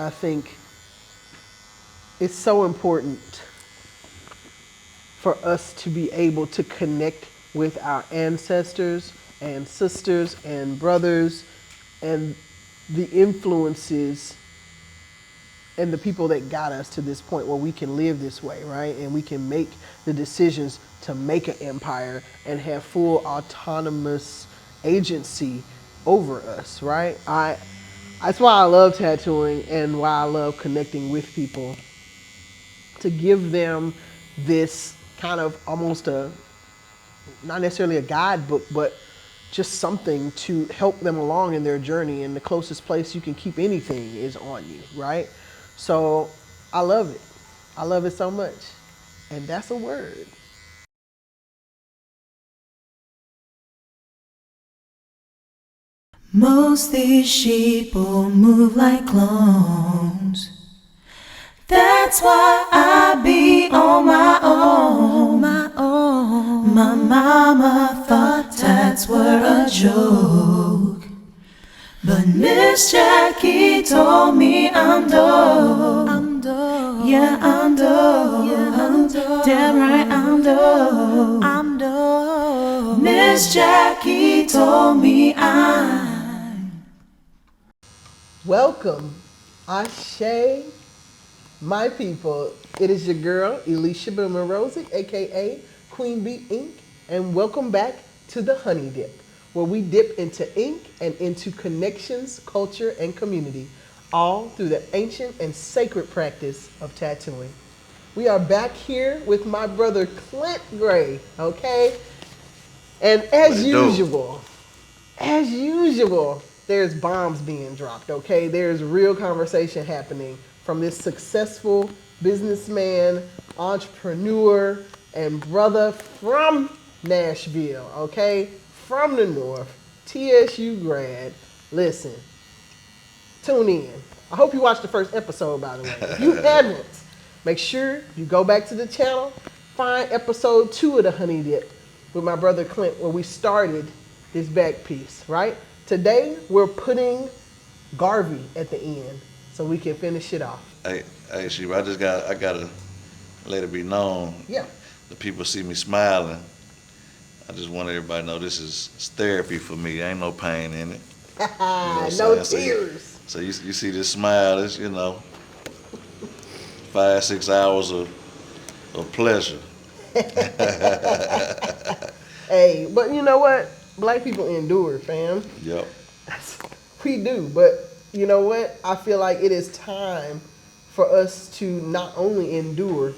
I think it's so important for us to be able to connect with our ancestors and sisters and brothers and the influences and the people that got us to this point where we can live this way, right? And we can make the decisions to make an empire and have full autonomous agency over us, right? That's why I love tattooing and why I love connecting with people, to give them this kind of almost a, not necessarily a guidebook, but just something to help them along in their journey. And the closest place you can keep anything is on you, right? So I love it. I love it so much. And that's a word. Most these sheeple move like clones. That's why I be on my own. My mama thought tats were a joke, but Miss Jackie told me I'm dope. Yeah, I'm dope. Damn right, I'm dope. Miss Jackie told me I'm. Welcome, Ashe, my people. It is your girl, Elisha Boomer Rosie, aka Queen Bee Inc., and welcome back to the Honey Dip, where we dip into ink and into connections, culture, and community, all through the ancient and sacred practice of tattooing. We are back here with my brother Clint Gray, okay? And as usual, there's bombs being dropped, okay? There's real conversation happening from this successful businessman, entrepreneur, and brother from Nashville, okay? From the North, TSU grad. Listen, tune in. I hope you watched the first episode, by the way. If you haven't, make sure you go back to the channel, find episode 2 of the Honey Dip with my brother Clint, where we started this back piece, right? Today, we're putting Garvey at the end so we can finish it off. Hey, Sheba, I gotta let it be known. Yeah. The people see me smiling. I just want everybody to know this is therapy for me. Ain't no pain in it. You know what No I'm saying? tears. So you see this smile, it's, 5-6 hours of pleasure. Hey, but you know what? Black people endure, fam. Yep. We do, but you know what? I feel like it is time for us to not only endure,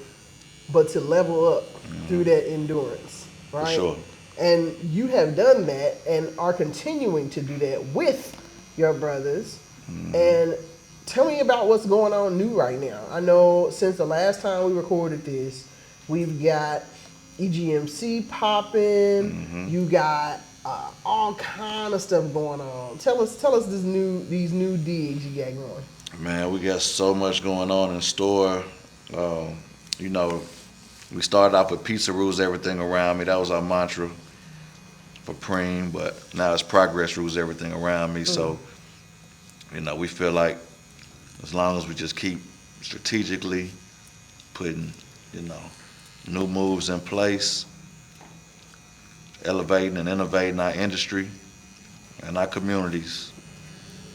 but to level up through that endurance, right? For sure. And you have done that and are continuing to do that with your brothers. And tell me about what's going on new right now. I know since the last time we recorded this, we've got EGMC popping. You got all kind of stuff going on. Tell us these new digs you got going. Man, we got so much going on in store. We started off with pizza rules everything around me. That was our mantra for Preem, but now it's progress rules everything around me. So, we feel like as long as we just keep strategically putting, new moves in place, elevating and innovating our industry and our communities,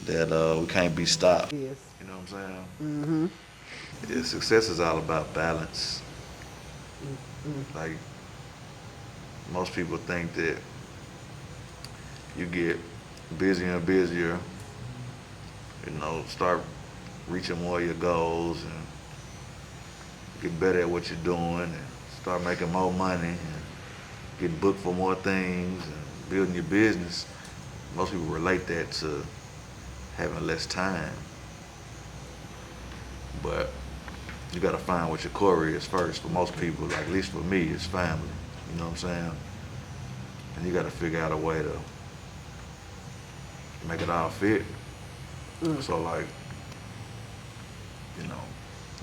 that we can't be stopped. Yes. You know what I'm saying? Yeah, success is all about balance. Like, most people think that you get busier and busier, start reaching more of your goals and get better at what you're doing and start making more money and get booked for more things and building your business. Most people relate that to having less time. But you gotta find what your core is first. For most people, like at least for me, it's family. You know what I'm saying? And you gotta figure out a way to make it all fit. So like,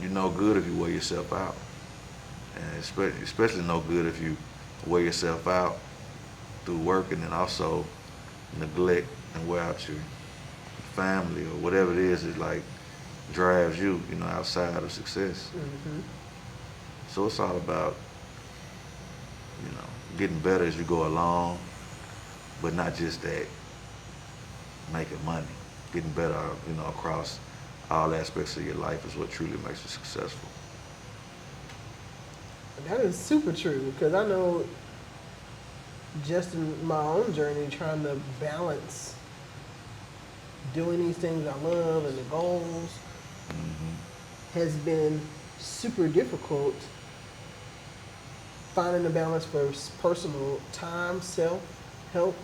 you're no good if you wear yourself out. And especially no good if you wear yourself out through work and then also neglect and wear out your family or whatever it is. It's like drives you, outside of success. Mm-hmm. So it's all about, getting better as you go along, but not just that, making money. Getting better, across all aspects of your life is what truly makes you successful. That is super true because I know just in my own journey trying to balance doing these things I love and the goals has been super difficult. Finding a balance for personal time, self, help.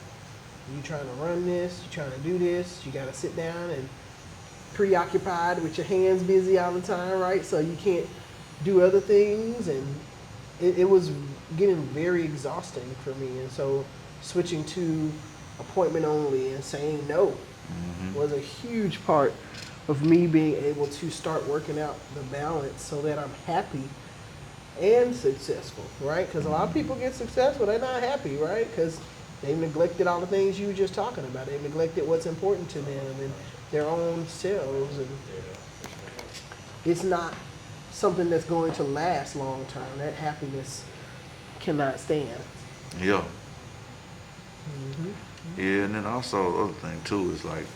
You trying to run this, you trying to do this, you got to sit down and preoccupied with your hands busy all the time, right? So you can't do other things, and it was getting very exhausting for me. And so switching to appointment only and saying no was a huge part of me being able to start working out the balance so that I'm happy and successful, right? Because a lot of people get successful, they're not happy, right? Because they've neglected all the things you were just talking about. They've neglected what's important to them and their own selves, and it's not something that's going to last long term. That happiness cannot stand. Yeah. Yeah, and then also the other thing too is like,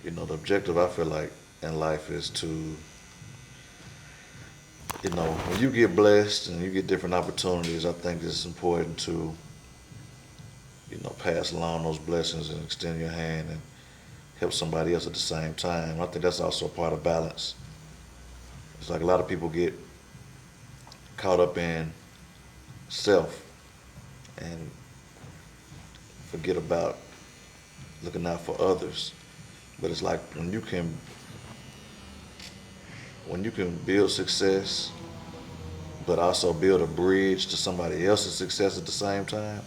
the objective I feel like in life is to, when you get blessed and you get different opportunities, I think it's important to, pass along those blessings and extend your hand and help somebody else at the same time. I think that's also a part of balance. It's like a lot of people get caught up in self and forget about looking out for others. But it's like when you can build success, but also build a bridge to somebody else's success at the same time,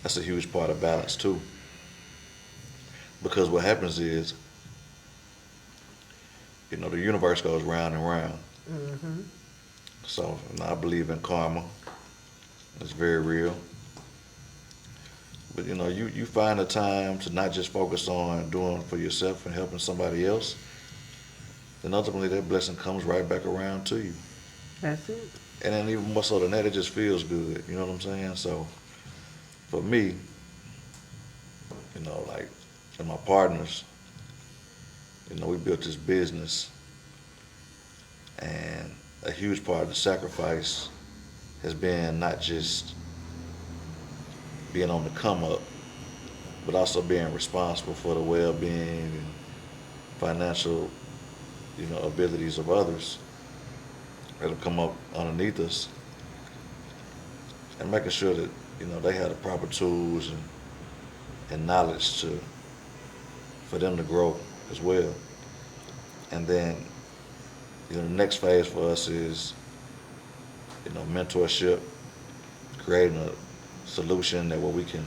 that's a huge part of balance too. Because what happens is, the universe goes round and round. So I believe in karma. It's very real. But you find the time to not just focus on doing for yourself and helping somebody else, then ultimately that blessing comes right back around to you. That's it. And then even more so than that, it just feels good. You know what I'm saying? So for me, like, and my partners, we built this business, and a huge part of the sacrifice has been not just being on the come up, but also being responsible for the well-being and financial, abilities of others that'll come up underneath us, and making sure that, they have the proper tools and knowledge for them to grow as well. And then, the next phase for us is, mentorship, creating a solution that where we can,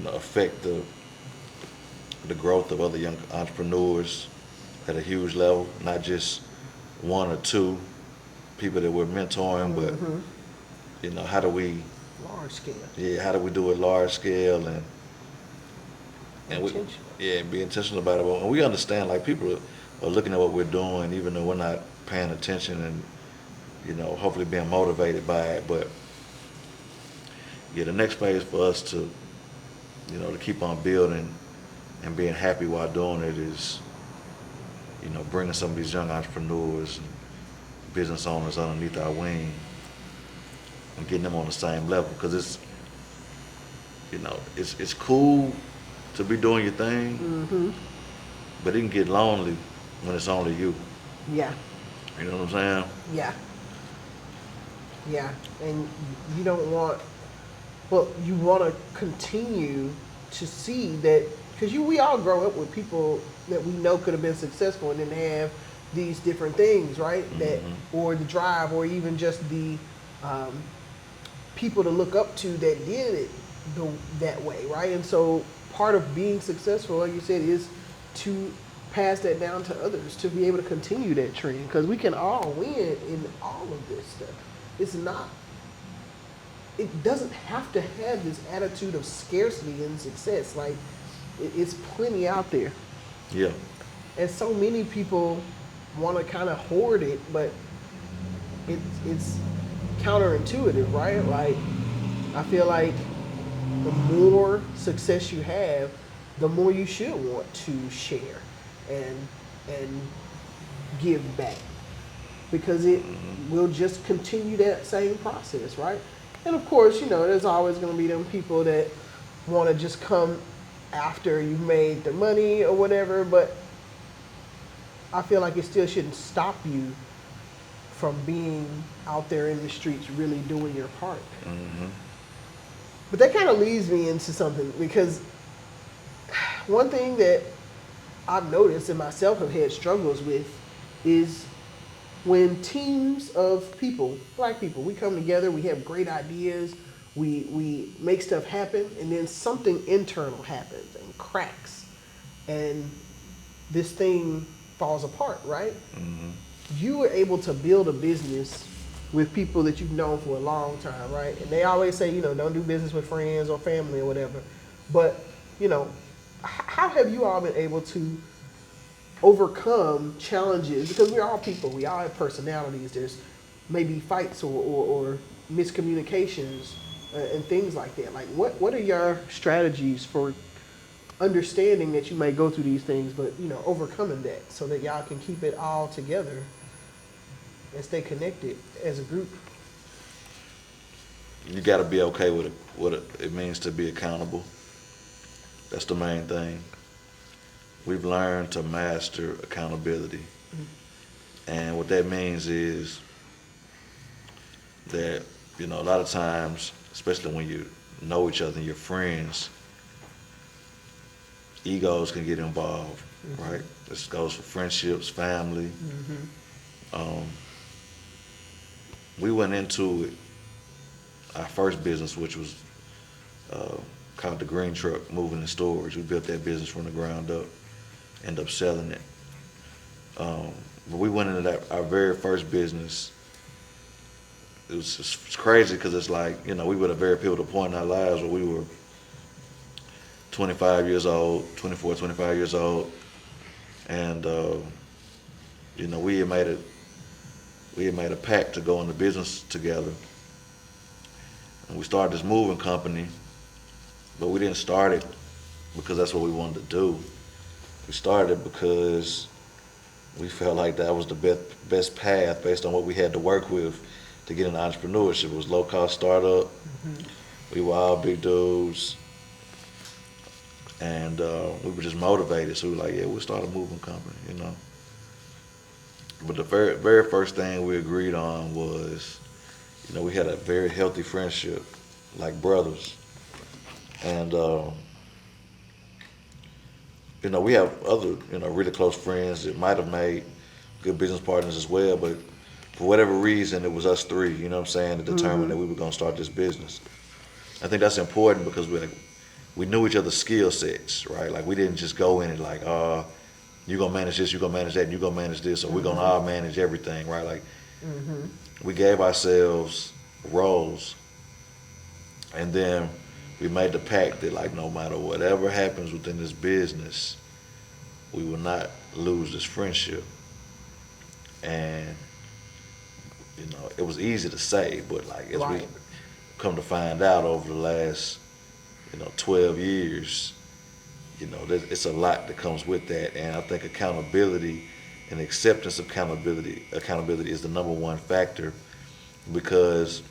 affect the growth of other young entrepreneurs at a huge level, not just one or two people that we're mentoring, but how do we Large scale. how do we do it large scale and Intentional. be intentional about it. And we understand, like, people are looking at what we're doing, even though we're not paying attention and, hopefully being motivated by it. But the next phase for us to, to keep on building and being happy while doing it is, bringing some of these young entrepreneurs and business owners underneath our wing and getting them on the same level. Because it's cool to be doing your thing, but it can get lonely when it's only you. Yeah. You know what I'm saying? Yeah. Yeah. And you don't want, well, you want to continue to see that, because we all grow up with people that we know could have been successful and didn't have these different things, right? That, or the drive, or even just the people to look up to that did it that way, right? And so part of being successful, like you said, is to pass that down to others, to be able to continue that trend, because we can all win in all of this stuff. It doesn't have to have this attitude of scarcity and success. Like, it's plenty out there. Yeah. And so many people want to kind of hoard it, but it's counterintuitive, right? Like I feel like the more success you have, the more you should want to share and and give back because it will just continue that same process, right? And of course, there's always going to be them people that want to just come after you've made the money or whatever, but I feel like it still shouldn't stop you from being out there in the streets really doing your part. Hmm. But that kind of leads me into something because one thing that I've noticed and myself have had struggles with is when teams of people, black people, we come together, we have great ideas, we make stuff happen, and then something internal happens and cracks, and this thing falls apart, right? Hmm. You were able to build a business with people that you've known for a long time, right? And they always say, don't do business with friends or family or whatever. But, how have you all been able to overcome challenges? Because we're all people, we all have personalities. There's maybe fights or miscommunications and things like that. Like, what are your strategies for understanding that you may go through these things, but overcoming that so that y'all can keep it all together and stay connected as a group? You got to be okay with what it means to be accountable. That's the main thing. We've learned to master accountability. And what that means is that, a lot of times, especially when you know each other and you're friends, egos can get involved, right? This goes for friendships, family. Um, we went into it, our first business, which was called the Green Truck Moving and Storage. We built that business from the ground up, ended up selling it. But we went into our very first business. It's crazy because it's like, we were at a very pivotal point in our lives where we were 25 years old, 24, 25 years old. And, we had made a pact to go into business together. And we started this moving company, but we didn't start it because that's what we wanted to do. We started it because we felt like that was the best path based on what we had to work with to get into entrepreneurship. It was low-cost startup. We were all big dudes. And we were just motivated. So we were like, yeah, we'll start a moving company, But the very, very first thing we agreed on was, we had a very healthy friendship, like brothers. And, we have other, really close friends that might have made good business partners as well, but for whatever reason, it was us three, that determined that we were going to start this business. I think that's important because we knew each other's skill sets, right? Like, we didn't just go in and like, you're going to manage this, you're going to manage that, and you're going to manage this, or we're going to all manage everything, right? Like, we gave ourselves roles, and then we made the pact that, like, no matter whatever happens within this business, we will not lose this friendship. And, it was easy to say, but, like, as we come to find out over the last, 12 years, it's a lot that comes with that. And I think accountability and acceptance of accountability is the number one factor, because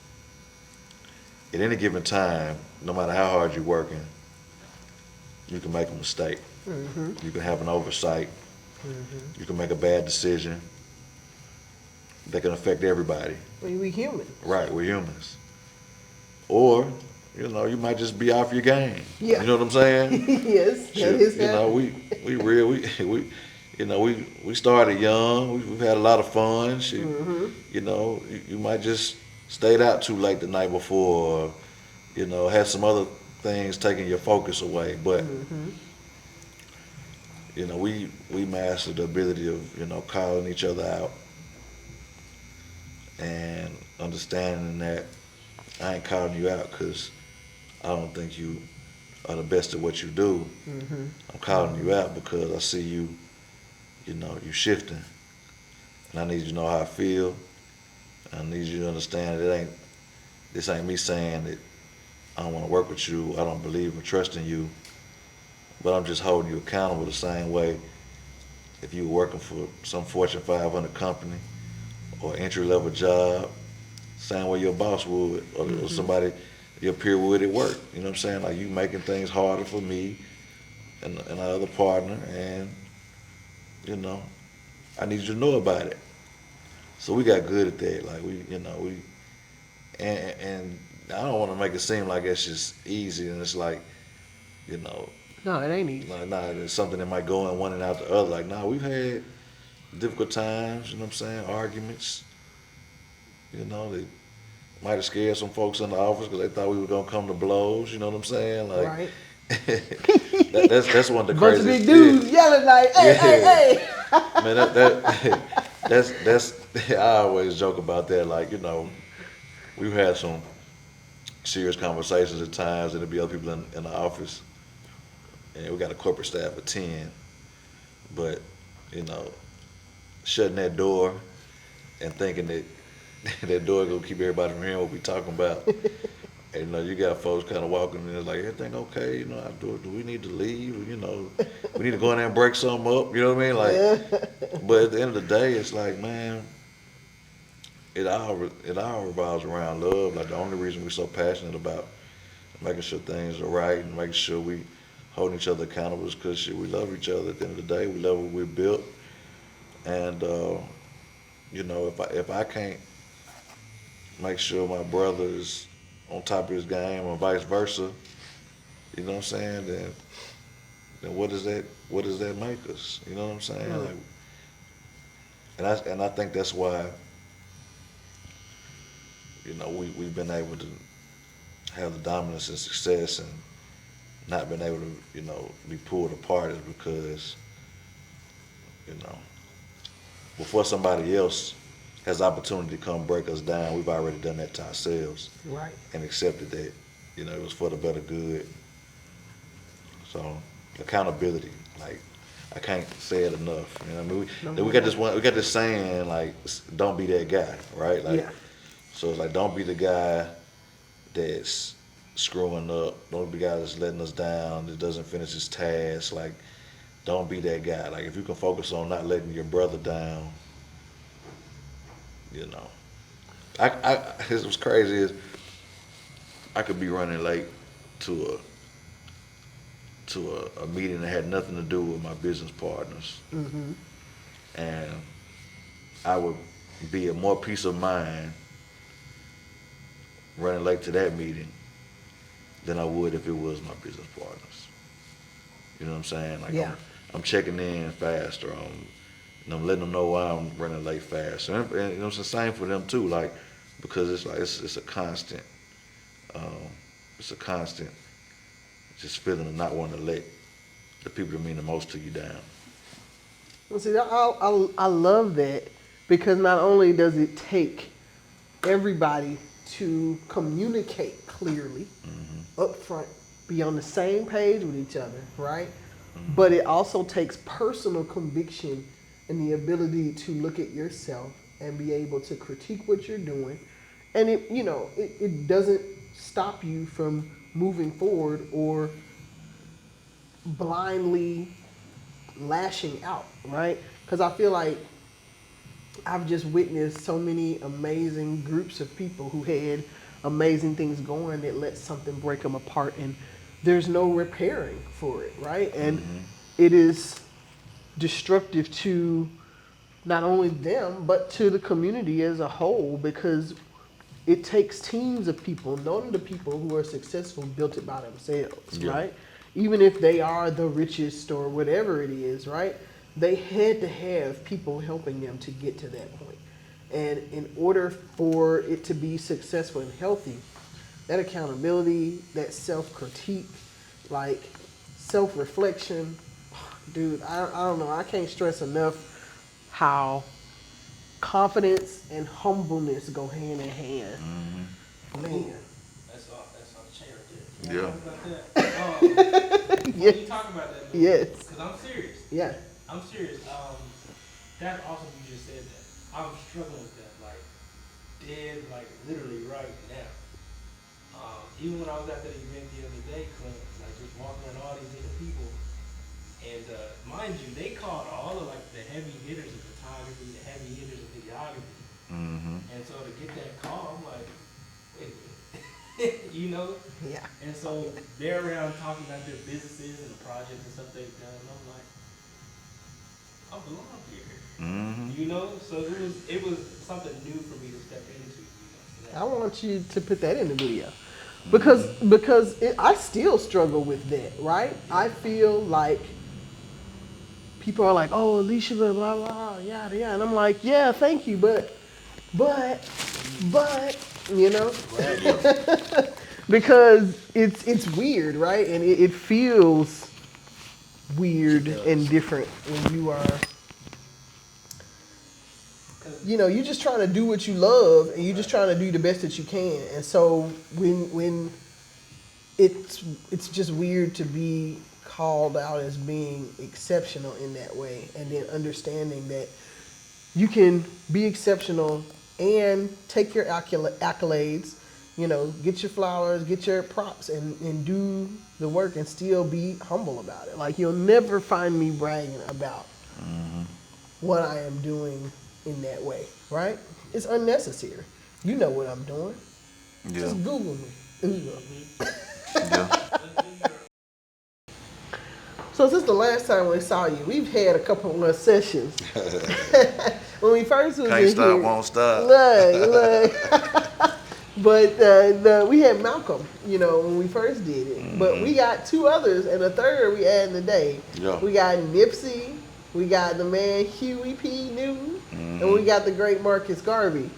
at any given time, no matter how hard you're working, you can make a mistake. You can have an oversight. You can make a bad decision that can affect everybody. We human. Right, we're humans. Or, you might just be off your game. Yeah. You know what I'm saying? Yes, that is we started young. We've had a lot of fun. You might just stayed out too late the night before, or had some other things taking your focus away. But we mastered the ability of calling each other out and understanding that I ain't calling you out because I don't think you are the best at what you do. I'm calling you out because I see you, you shifting. And I need you to know how I feel. I need you to understand this ain't me saying that I don't want to work with you. I don't believe or trust in you. But I'm just holding you accountable the same way if you were working for some Fortune 500 company or entry level job, same way your boss would or somebody your peer would at work. You know what I'm saying? Like you making things harder for me and our other partner, and I need you to know about it. So we got good at that. Like we and I don't want to make it seem like it's just easy and it's like you know No, it ain't easy. like nah, it's something that might go in one and out the other. Like nah, we've had difficult times. You know what I'm saying? Arguments. They might have scared some folks in the office because they thought we were gonna come to blows. You know what I'm saying? Like Right. that's one of the Bunch of craziest. big dudes yelling like, hey, hey, hey. Man, that's I always joke about that. Like we've had some serious conversations at times, and there'll be other people in the office, and we got a corporate staff of 10. But you know, shutting that door and thinking that that door gonna keep everybody from hearing what we talking about. And you got folks kind of walking in there like, everything okay? Do we need to leave? We need to go in there and break something up. You know what I mean? Like, but at the end of the day, it's like, man, it all revolves around love. Like the only reason we're so passionate about making sure things are right and making sure we holding each other accountable is because we love each other. At the end of the day, we love what we're built. And if I can't make sure my brother is on top of his game or vice versa, you know what I'm saying? Then what does that make us? You know what I'm saying? Right. Like, and I think that's why we've been able to have the dominance and success and not been able to be pulled apart is because before somebody else has the opportunity to come break us down, we've already done that to ourselves Right. and accepted that it was for the better good. So accountability, like I can't say it enough. I mean, we got this saying like, don't be that guy, right? Like, Yeah. so it's like, don't be the guy that's screwing up. Don't be the guy that's letting us down, that doesn't finish his task. Like, don't be that guy. Like, if you can focus on not letting your brother down, what's crazy is I could be running late to a meeting that had nothing to do with my business partners, and I would be at more peace of mind running late to that meeting than I would if it was my business partners. You know what I'm saying? Like Yeah. I'm checking in faster. I'm letting them know why I'm running late faster. And it's the same for them too. Like because it's like it's a constant. It's a constant just feeling of not wanting to let the people that mean the most to you down. Well, see, I love that because not only does it take everybody to communicate clearly up front, be on the same page with each other, right? But it also takes personal conviction and the ability to look at yourself and be able to critique what you're doing. And it doesn't stop you from moving forward or blindly lashing out, right? Because I feel like I've just witnessed so many amazing groups of people who had amazing things going that let something break them apart, and there's no repairing for it, right? And it is destructive to not only them but to the community as a whole because it takes teams of people. None of the people who are successful built it by themselves, Yeah. right? Even if they are the richest or whatever it is, right? They had to have people helping them to get to that point. And in order for it to be successful and healthy, that accountability, that self-critique, like self-reflection, dude, I don't know. I can't stress enough how confidence and humbleness go hand in hand. Man. That's all the chair did. Yeah. When you talk about that, Yes. because I'm serious. Yeah. I'm serious. That's awesome. You just said that. I'm struggling with that, like dead, like literally right now. Even when I was at that event the other day, Clint, like just walking around all these different people, and mind you, they called all of like the heavy hitters of photography, the heavy hitters of videography, and so to get that call, I'm like, wait a minute, you know? Yeah. And so they're around talking about their businesses and the projects and stuff they've done, and I'm like, I belong here. You know, so it was something new for me to step into. You know, I want you to put that in the video. Because I still struggle with that, right? I feel like people are like, oh, Alicia, blah, blah, blah, yada, yada. And I'm like, yeah, thank you, but, you know? Because it's weird, right? And it feels weird and different when you are, you know, you're just trying to do what you love and you're just trying to do the best that you can. And so when it's just weird to be called out as being exceptional in that way, and then understanding that you can be exceptional and take your accolades, you know, get your flowers, get your props, and do the work and still be humble about it. Like, you'll never find me bragging about what I am doing in that way, right? It's unnecessary. You know what I'm doing. Yeah. Just Google me. Yeah. So since the last time we saw you, we've had a couple more sessions. When we first was Can't in stop, here, won't stop. look. But we had Malcolm, you know, when we first did it. But we got two others, and a third we added today. Yeah. We got Nipsey, we got the man Huey P. Newton, and we got the great Marcus Garvey.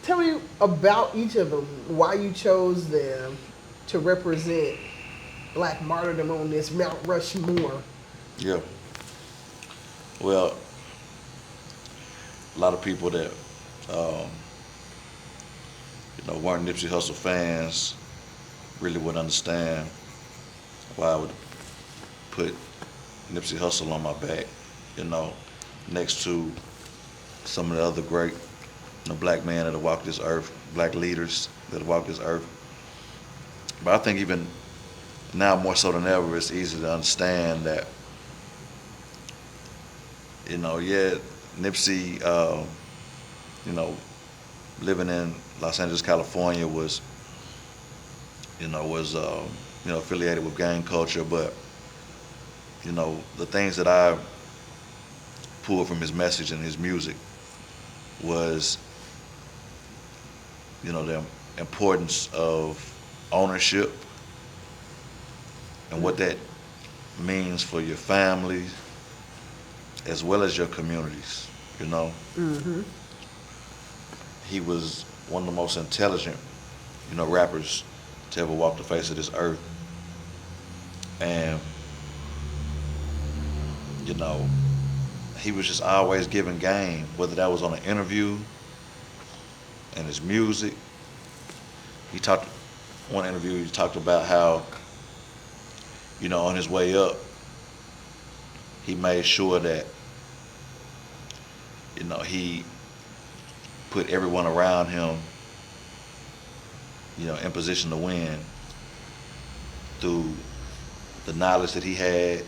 Tell me about each of them, why you chose them to represent Black martyrdom on this Mount Rushmore. Yeah. Well, a lot of people that you know, weren't Nipsey Hussle fans really wouldn't understand why I would put Nipsey Hussle on my back, you know, next to some of the other great, you know, black men that have walked this earth, black leaders that have walked this earth. But I think even now more so than ever, it's easy to understand that, you know, yeah, Nipsey, you know, living in Los Angeles, California was, you know, affiliated with gang culture, but, you know, the things that I pulled from his message and his music was, you know, the importance of ownership and what that means for your family as well as your communities, you know. He was one of the most intelligent, you know, rappers to ever walk the face of this earth. And, you know, he was just always giving game, whether that was on an interview and his music. One interview, he talked about how, you know, on his way up, he made sure that, you know, he put everyone around him, you know, in position to win through the knowledge that he had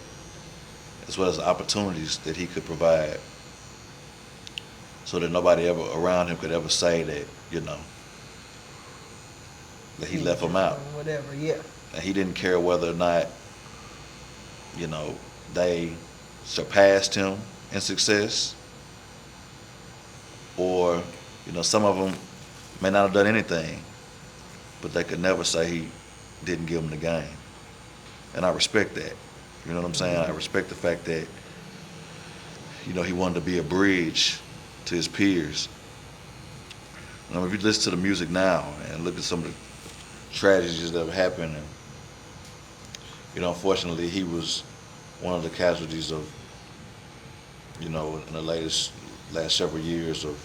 as well as the opportunities that he could provide, so that nobody ever around him could ever say that, you know, that he left them out. Whatever, yeah. And he didn't care whether or not, you know, they surpassed him in success, or, you know, some of them may not have done anything, but they could never say he didn't give them the game. And I respect that. You know what I'm saying? I respect the fact that, you know, he wanted to be a bridge to his peers. If you listen to the music now and look at some of the tragedies that have happened, and, you know, unfortunately, he was one of the casualties of, you know, in the last several years of,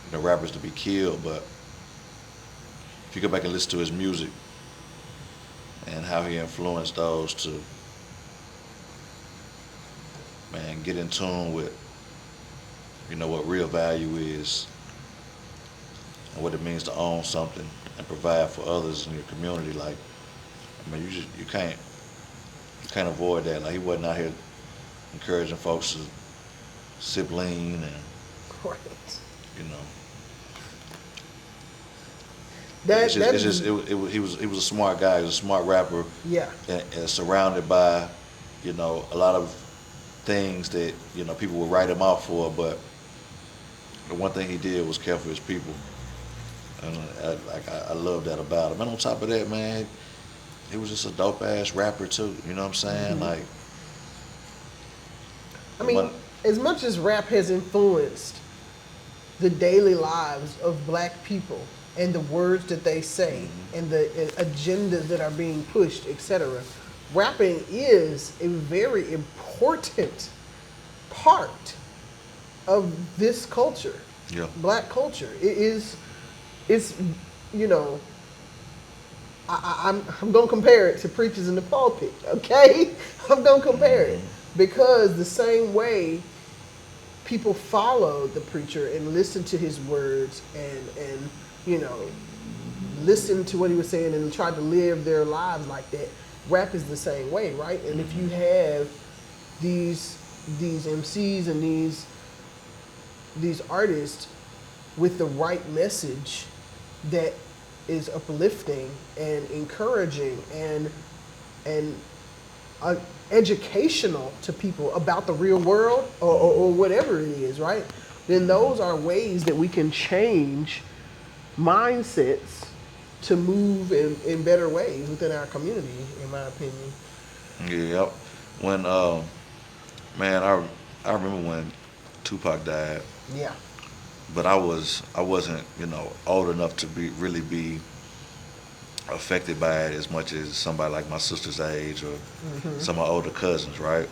you know, rappers to be killed. But if you go back and listen to his music, and how he influenced those to, man, get in tune with, what real value is and what it means to own something and provide for others in your community. Like, I mean, you can't avoid that. Like, he wasn't out here encouraging folks to sip lean and, Right. you know. That, It's just he was a smart guy. He was a smart rapper, yeah. and surrounded by, a lot of things that people would write him off for. But the one thing he did was care for his people, and I love that about him. And on top of that, man, he was just a dope ass rapper too. You know what I'm saying? Like, I mean, as much as rap has influenced the daily lives of black people and the words that they say and the agendas that are being pushed, etc., rapping is a very important part of this culture, yeah, black culture. It's, you know, I'm going to compare it to preachers in the pulpit, okay? I'm going to compare it because the same way people followed the preacher and listened to his words and listened to what he was saying and tried to live their lives like that, rap is the same way, right? And if you have these MCs and these artists with the right message that is uplifting and encouraging and educational to people about the real world or whatever it is, right? Then those are ways that we can change mindsets to move in better ways within our community, in my opinion. yeah. When man, I remember when Tupac died, Yeah. but I wasn't old enough to really be affected by it as much as somebody like my sister's age or some of my older cousins, right?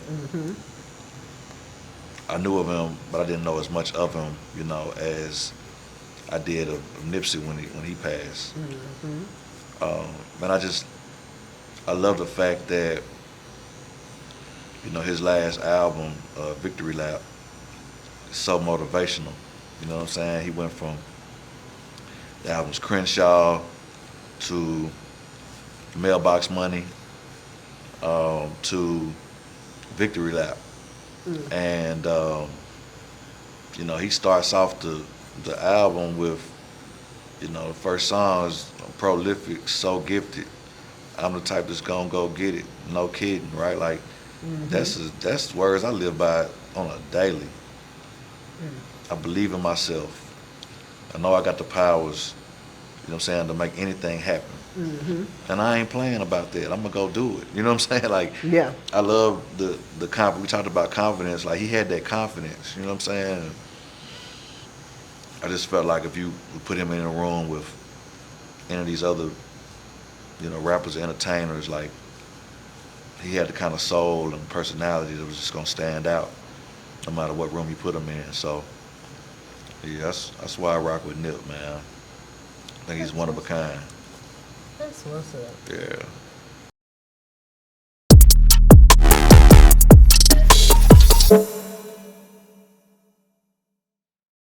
I knew of him, but I didn't know as much of him, as I did of Nipsey when he passed. And I love the fact that his last album, Victory Lap, is so motivational. You know what I'm saying? He went from the albums Crenshaw to Mailbox Money to Victory Lap. And he starts off the album with the first song is Prolific, So Gifted. I'm the type that's gonna go get it, no kidding, right? Like that's words I live by on a daily. I believe in myself. I know I got the powers, to make anything happen. And I ain't playing about that. I'm gonna go do it. You know what I'm saying? Like, Yeah. I love the confidence. We talked about confidence. Like, he had that confidence. You know what I'm saying? I just felt like if you put him in a room with any of these other, rappers, entertainers, like, he had the kind of soul and personality that was just gonna stand out, no matter what room you put him in. So, yeah, that's why I rock with Nip, man. I think he's one of a kind. That's what's up. Yeah.